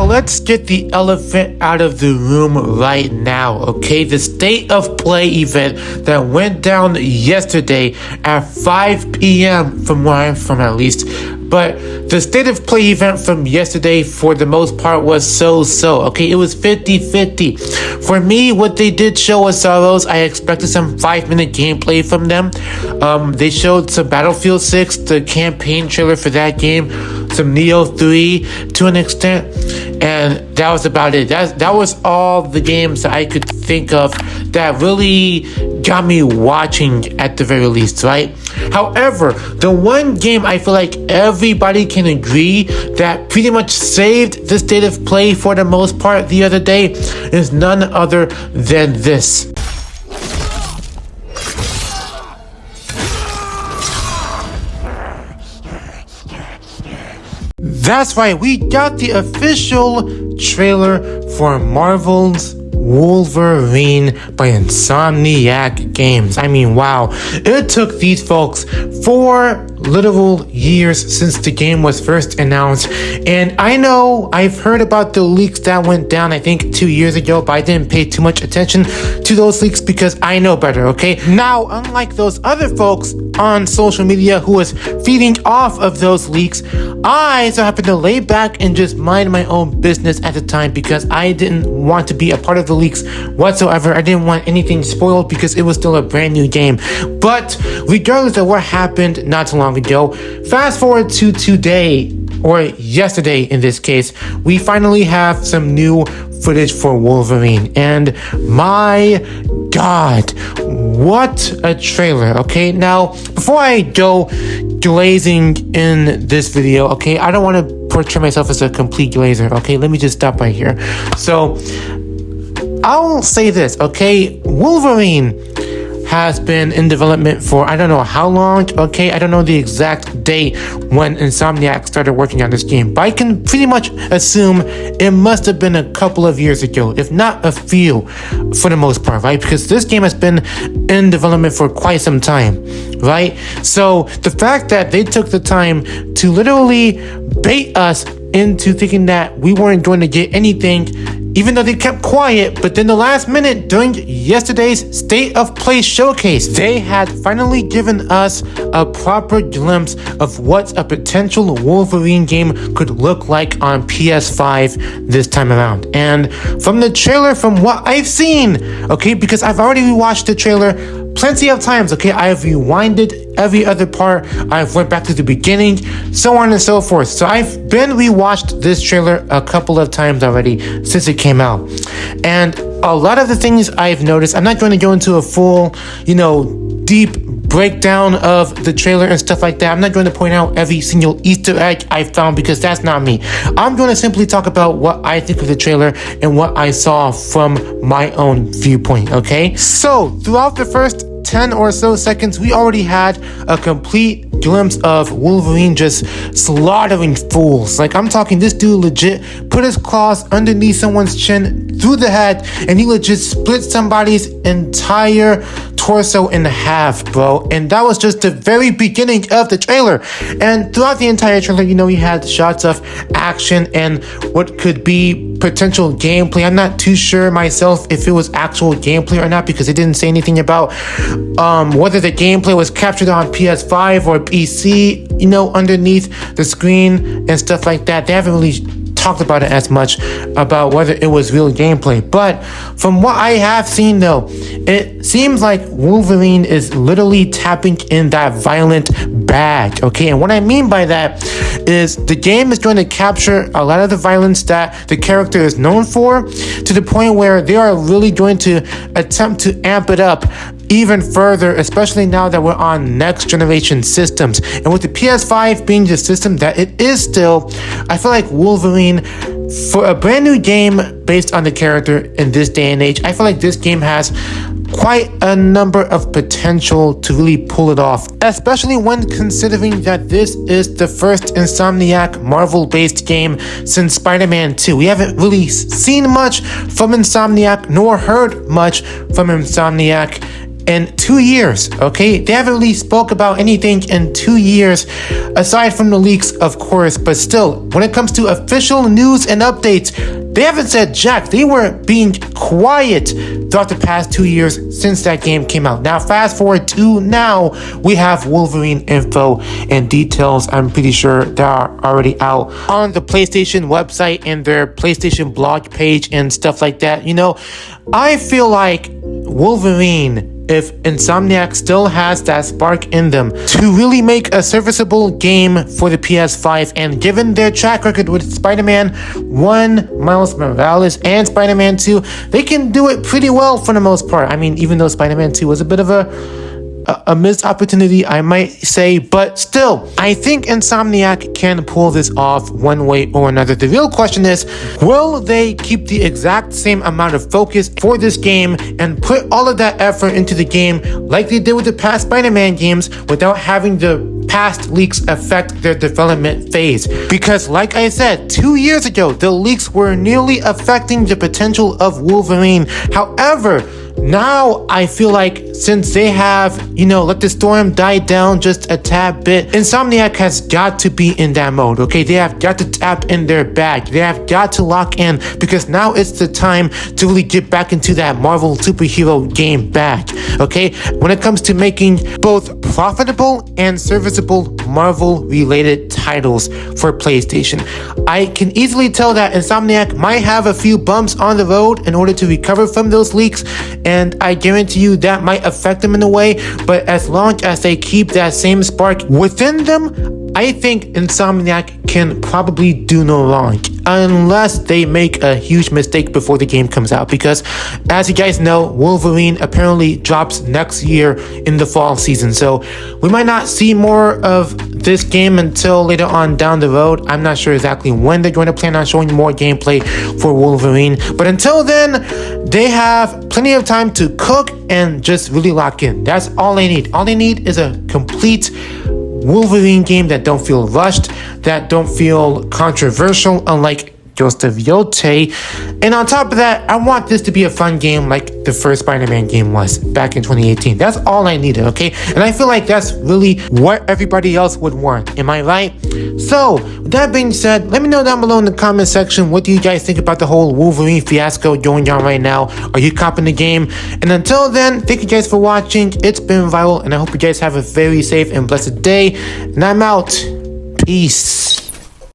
let's get the elephant out of the room right now, okay? The State of Play event that went down yesterday at 5 p.m. from where I'm from at least. But the State of Play event from yesterday, for the most part, was so-so, okay? It was 50-50. For me, what they did show us Sorrows. I expected some 5-minute gameplay from them. They showed some Battlefield 6, the campaign trailer for that game, some Neo 3 to an extent, and that was about it. That was all the games that I could think of that really got me watching at the very least, right? However, the one game I feel like everybody can agree that pretty much saved the State of Play for the most part the other day is none other than this. That's right, we got the official trailer for Marvel's Wolverine by Insomniac Games. I mean, wow. It took these folks 4 literal years since the game was first announced, and I know I've heard about the leaks that went down I think 2 years ago, but I didn't pay too much attention to those leaks because I know better, okay? Now, unlike those other folks on social media who was feeding off of those leaks, I so happened to lay back and just mind my own business at the time because I didn't want to be a part of the leaks whatsoever. I didn't want anything spoiled because it was still a brand new game. But regardless of what happened not too long ago, fast forward to today, or yesterday in this case, we finally have some new footage for Wolverine, and my god, what a trailer. Okay, now before I go glazing in this video, okay, I don't want to portray myself as a complete glazer, okay? Let me just stop right here. So I'll say this, okay? Wolverine has been in development for I don't know how long, okay? I don't know the exact date when Insomniac started working on this game, but I can pretty much assume it must have been a couple of years ago, if not a few, for the most part, right? Because this game has been in development for quite some time, right? So the fact that they took the time to literally bait us into thinking that we weren't going to get anything, even though they kept quiet, but then the last minute during yesterday's State of Play showcase, they had finally given us a proper glimpse of what a potential Wolverine game could look like on PS5 this time around. And from the trailer, from what I've seen, okay, because I've already rewatched the trailer plenty of times, okay, I've rewinded every other part, I've went back to the beginning, so on and so forth. So I've been rewatched this trailer a couple of times already since it came out. And a lot of the things I've noticed, I'm not going to go into a full, deep breakdown of the trailer and stuff like that. I'm not going to point out every single Easter egg I found because that's not me. I'm going to simply talk about what I think of the trailer and what I saw from my own viewpoint, okay? So, throughout the first 10 or so seconds, we already had a complete glimpse of Wolverine just slaughtering fools. Like, I'm talking, this dude legit put his claws underneath someone's chin, through the head, and he legit split somebody's entire torso in half, bro. And that was just the very beginning of the trailer. And throughout the entire trailer, we had shots of action and what could be potential gameplay. I'm not too sure myself if it was actual gameplay or not because it didn't say anything about whether the gameplay was captured on PS5 or PC, underneath the screen and stuff like that. They haven't really talked about it as much about whether it was real gameplay. But from what I have seen though, it seems like Wolverine is literally tapping in that violent bag, okay? And what I mean by that is the game is going to capture a lot of the violence that the character is known for, to the point where they are really going to attempt to amp it up even further, especially now that we're on next generation systems. And with the PS5 being the system that it is still, I feel like Wolverine, for a brand new game based on the character in this day and age, I feel like this game has quite a number of potential to really pull it off, especially when considering that this is the first Insomniac Marvel-based game since Spider-Man 2. We haven't really seen much from Insomniac nor heard much from Insomniac in 2 years, okay? They haven't really spoke about anything in 2 years, aside from the leaks, of course, but still, when it comes to official news and updates, they haven't said jack. They were being quiet throughout the past 2 years since that game came out. Now, fast forward to now, we have Wolverine info and details. I'm pretty sure they are already out on the PlayStation website and their PlayStation blog page and stuff like that. You know, I feel like Wolverine, if Insomniac still has that spark in them to really make a serviceable game for the PS5, and given their track record with Spider-Man 1, Miles Morales, and Spider-Man 2, they can do it pretty well for the most part. I mean, even though Spider-Man 2 was a bit of a missed opportunity, I might say, but still, I think Insomniac can pull this off one way or another. The real question is, will they keep the exact same amount of focus for this game and put all of that effort into the game like they did with the past Spider-Man games without having the past leaks affect their development phase? Because like I said, 2 years ago, the leaks were nearly affecting the potential of Wolverine. However, now I feel like since they have, let the storm die down just a tad bit, Insomniac has got to be in that mode, okay? They have got to tap in their bag. They have got to lock in, because now it's the time to really get back into that Marvel superhero game bag, okay? When it comes to making both profitable and serviceable Marvel-related titles for PlayStation, I can easily tell that Insomniac might have a few bumps on the road in order to recover from those leaks, and I guarantee you that might affect them in a way, but as long as they keep that same spark within them, I think Insomniac can probably do no wrong, unless they make a huge mistake before the game comes out, because as you guys know, Wolverine apparently drops next year in the fall season, so we might not see more of this game until later on down the road. I'm not sure exactly when they're going to plan on showing more gameplay for Wolverine, but until then, they have plenty of time to cook and just really lock in. That's all they need. All they need is a complete Wolverine game that don't feel rushed, that don't feel controversial, unlike Ghost of Yote. And on top of that, I want this to be a fun game like the first Spider-Man game was back in 2018. That's all I needed, okay? And I feel like that's really what everybody else would want. Am I right? So, with that being said, let me know down below in the comment section, what do you guys think about the whole Wolverine fiasco going on right now? Are you copping the game? And until then, thank you guys for watching. It's been Viral, and I hope you guys have a very safe and blessed day. And I'm out. Peace.